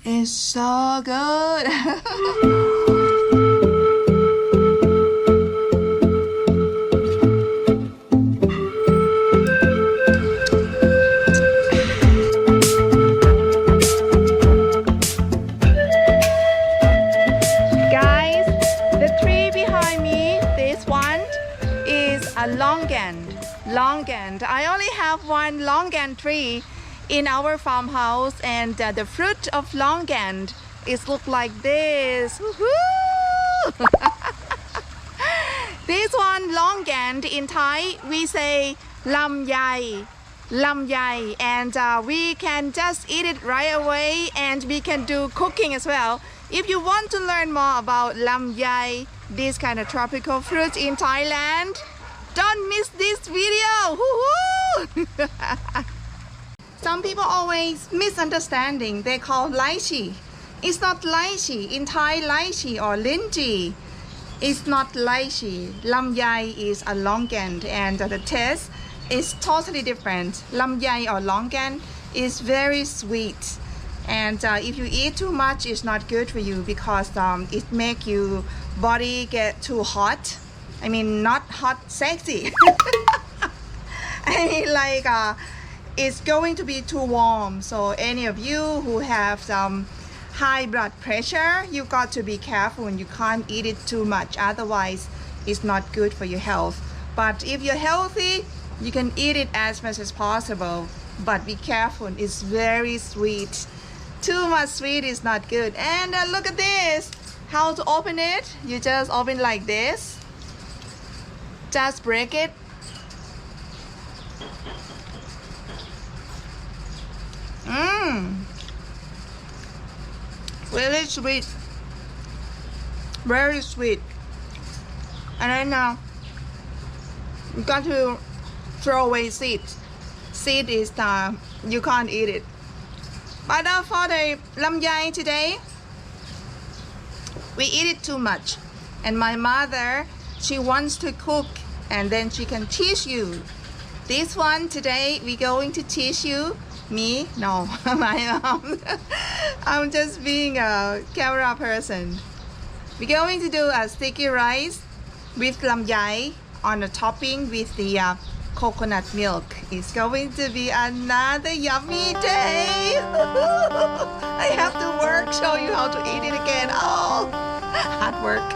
It's so good. Guys, the tree behind me, this one is a longan. Longan. I only have one longan tree in our farmhouse, and the fruit of longan is look like this. Woohoo! This one longan, in Thai we say lam yai, and we can just eat it right away, and we can do cooking as well. If you want to learn more about lam yai, this kind of tropical fruit in Thailand, don't miss this video. Woohoo! Some people always misunderstanding. They call lychee. It's not lychee. In Thai, lychee or linji. It's not lychee. Lamyai is a longan, and the taste is totally different. Lamyai or longan is very sweet, and if you eat too much, it's not good for you because it make your body get too hot. I mean, not hot, sexy. I mean, like it's going to be too warm. So any of you who have some high blood pressure, you got to be careful, and you can't eat it too much, otherwise it's not good for your health. But if you're healthy, you can eat it as much as possible, but be careful. It's very sweet. Too much sweet is not good. And look at this. How to open it? You just open like this. Just break it. Really sweet. Very sweet. And then you got to throw away seed. Seed is you can't eat it. But for the lamyai today, we eat it too much. And my mother, she wants to cook, and then she can teach you. This one today, we're going to teach you. Me? No, my mom. I'm just being a camera person. We're going to do a sticky rice with lamyai on a topping with the coconut milk. It's going to be another yummy day. I have to work, show you how to eat it again. Oh, hard work.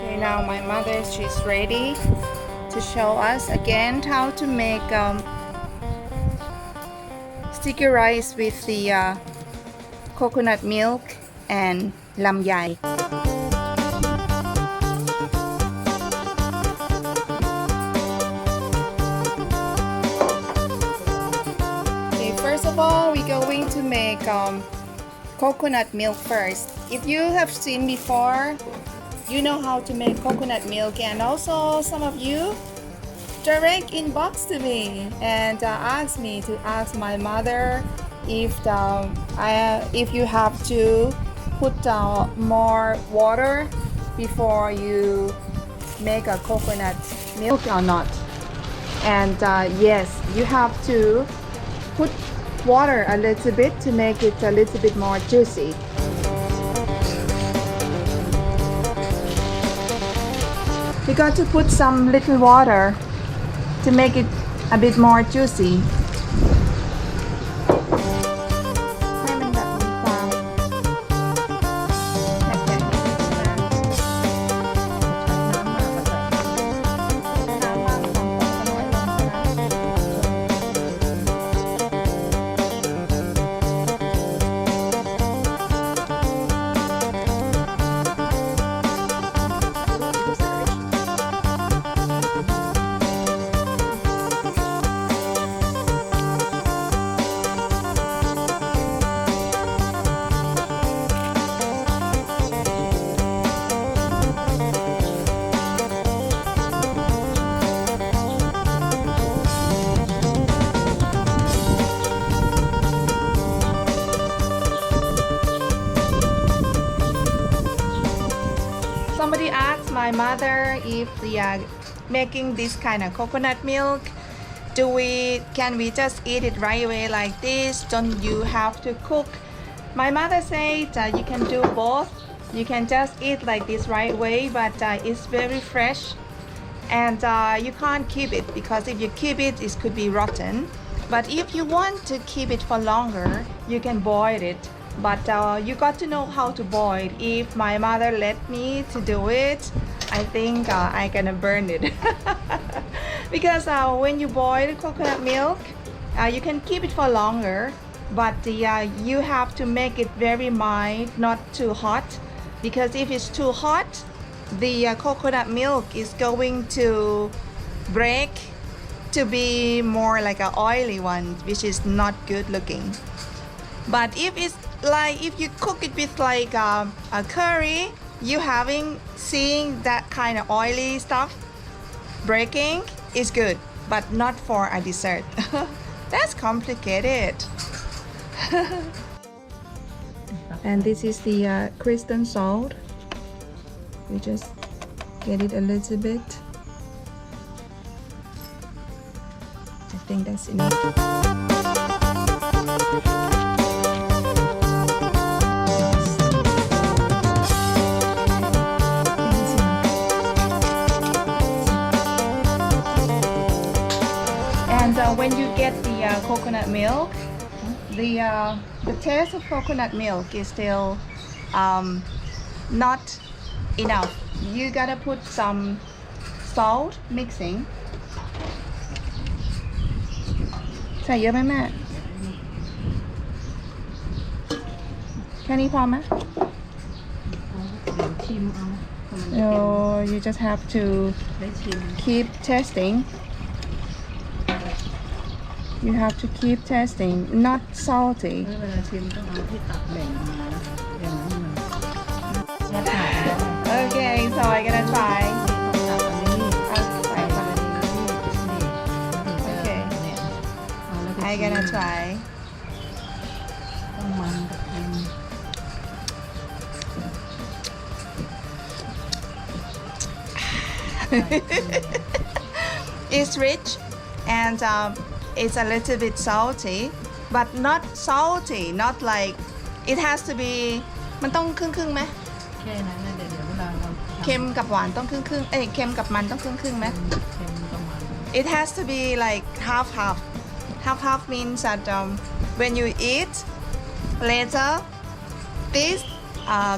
Okay, now my mother, she's ready to show us again how to make sticky rice with the coconut milk and lamyai. Okay, first of all, we're going to make coconut milk first. If you have seen before, you know how to make coconut milk, and also some of you direct inbox to me and ask me to ask my mother if you have to put more water before you make a coconut milk or not. And yes, you have to put water a little bit to make it a little bit more juicy. You got to put some little water to make it a bit more juicy. Somebody asked my mother if they are making this kind of coconut milk can we just eat it right away like this? Don't you have to cook? My mother said you can do both. You can just eat like this right away, but it's very fresh, and you can't keep it, because if you keep it, it could be rotten. But if you want to keep it for longer, you can boil it. But you got to know how to boil. If my mother let me to do it, I think I gonna burn it. Because when you boil coconut milk, you can keep it for longer, but you have to make it very mild, not too hot, because if it's too hot, the coconut milk is going to break to be more like an oily one, which is not good looking. But if it's like, if you cook it with like a curry, you seeing that kind of oily stuff breaking is good, but not for a dessert. That's complicated. And this is the crystal salt. We just get it a little bit. I think that's enough. And when you get the coconut milk, the taste of coconut milk is still not enough. You gotta put some salt mixing. ใส่เยอะไหมแม่แค่นี้พอไหม No, you just have to keep testing. You have to keep testing, not salty. Okay, so I'm gonna try. Okay, I'm gonna try. It's rich, and it's a little bit salty, but not salty, not like it has to be มันต้องครึ่งๆไหมแค่นั้นนะเดี๋ยวเวลาเราเค็มกับหวานต้องครึ่งๆเค็มกับมันต้องครึ่งๆไหม It has to be like half means that when you eat later, this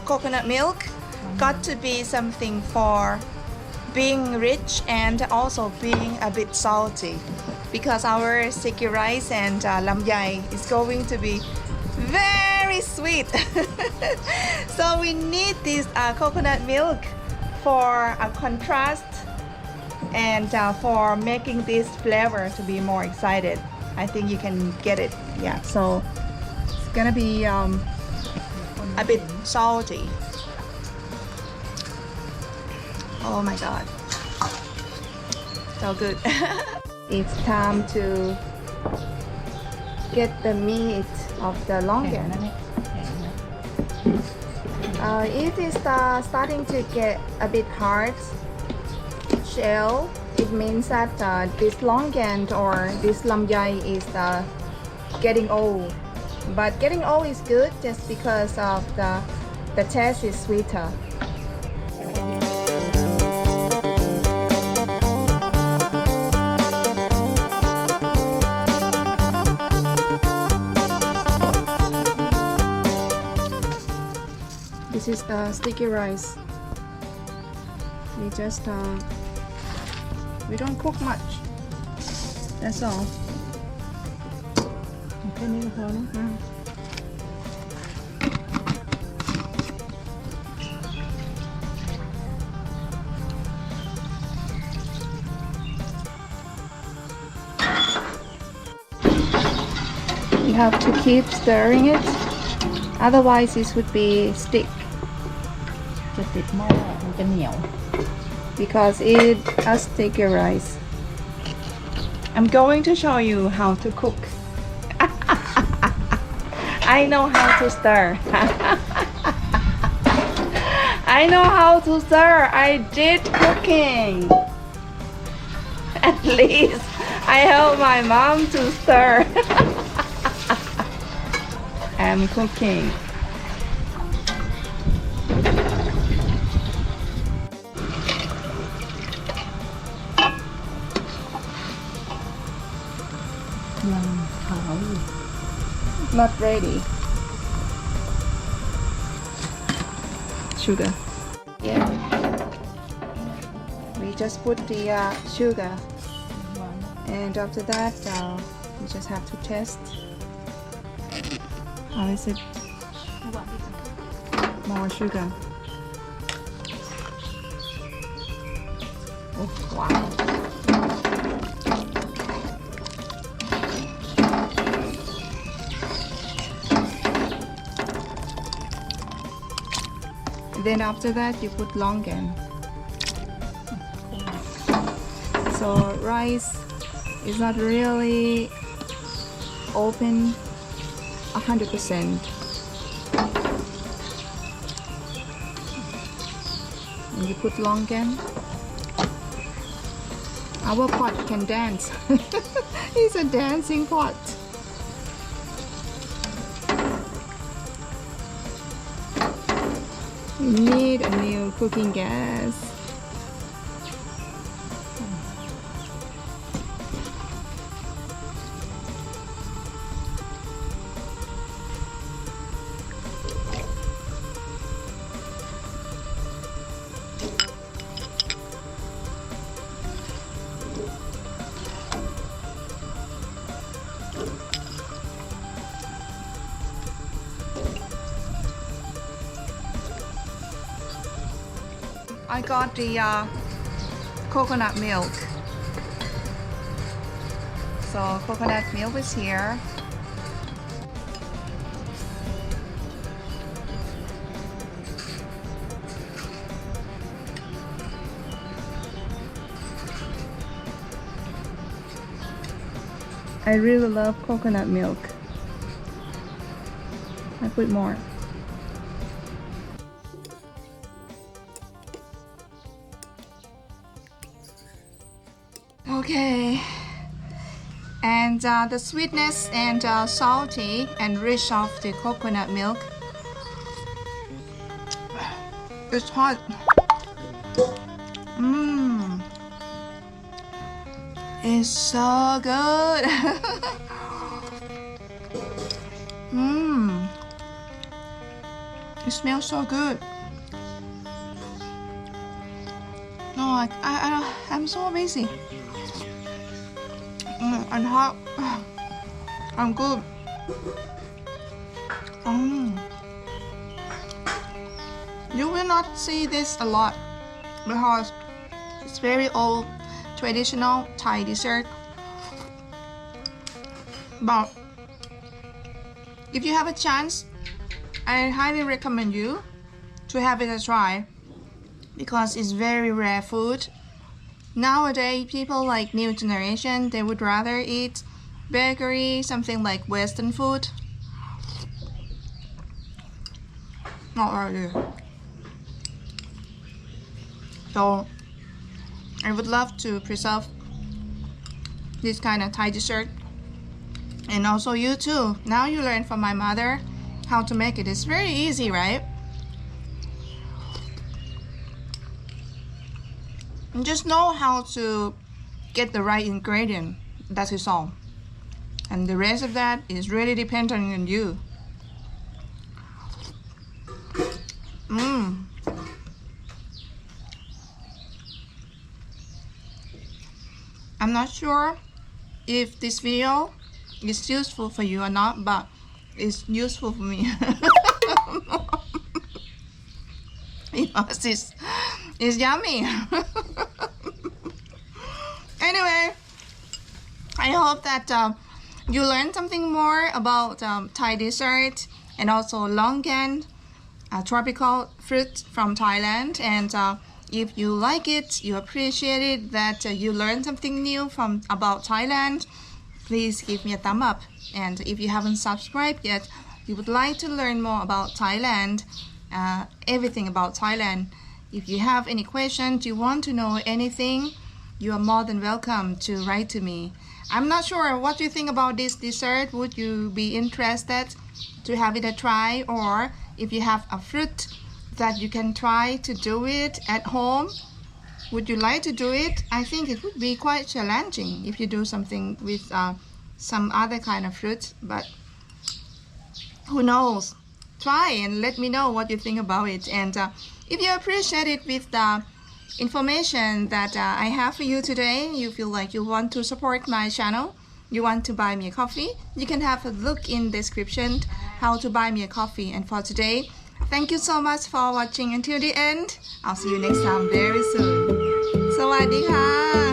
coconut milk got to be something for being rich and also being a bit salty, because our sticky rice and lamyai is going to be very sweet. So we need this coconut milk for a contrast and for making this flavor to be more excited. I think you can get it. Yeah, so it's gonna be a bit salty. Oh my god, so good. It's time to get the meat of the longan. It is starting to get a bit hard shell. It means that this longan or this lamyai is getting old. But getting old is good just because of the taste is sweeter. This is the sticky rice. We just we don't cook much. That's all. You have to keep stirring it, otherwise it would be stick. Because it's a sticky rice. I'm going to show you how to cook. I know how to stir. I know how to stir. I did cooking. At least I help my mom to stir. I'm cooking. Not ready. Sugar. Yeah. We just put the sugar, and after that, we just have to test. How is it? More sugar. Oh, wow. Then after that you put longan. So rice is not really open 100%. And you put longan. Our pot can dance. It's a dancing pot. We need a new cooking gas. I got the coconut milk. So coconut milk is here. I really love coconut milk. I put more. Okay, and the sweetness and salty and rich of the coconut milk. It's hot. It's so good. It smells so good. No, I'm so busy. And hot. I'm good. You will not see this a lot because it's very old, traditional Thai dessert. But if you have a chance, I highly recommend you to have it a try because it's very rare food. Nowadays, people like new generation, they would rather eat bakery, something like Western food. Not really. So, I would love to preserve this kind of Thai dessert. And also you too. Now you learn from my mother how to make it. It's very easy, right? And just know how to get the right ingredient. That is all. And the rest of that is really dependent on you. I'm not sure if this video is useful for you or not, but it's useful for me. Because it's yummy. Anyway, I hope that you learned something more about Thai dessert and also longan, a tropical fruit from Thailand. And if you like it, you appreciate it, that you learned something new about Thailand, please give me a thumb up. And if you haven't subscribed yet, you would like to learn more about Thailand, everything about Thailand. If you have any questions, you want to know anything, you are more than welcome to write to me. I'm not sure what you think about this dessert. Would you be interested to have it a try, or if you have a fruit that you can try to do it at home, would you like to do it? I think it would be quite challenging if you do something with some other kind of fruit, but who knows? Try and let me know what you think about it. And if you appreciate it with the information that I have for you today, you feel like you want to support my channel, you want to buy me a coffee, you can have a look in description how to buy me a coffee. And for today, thank you so much for watching until the end. I'll see you next time very soon. สวัสดีค่ะ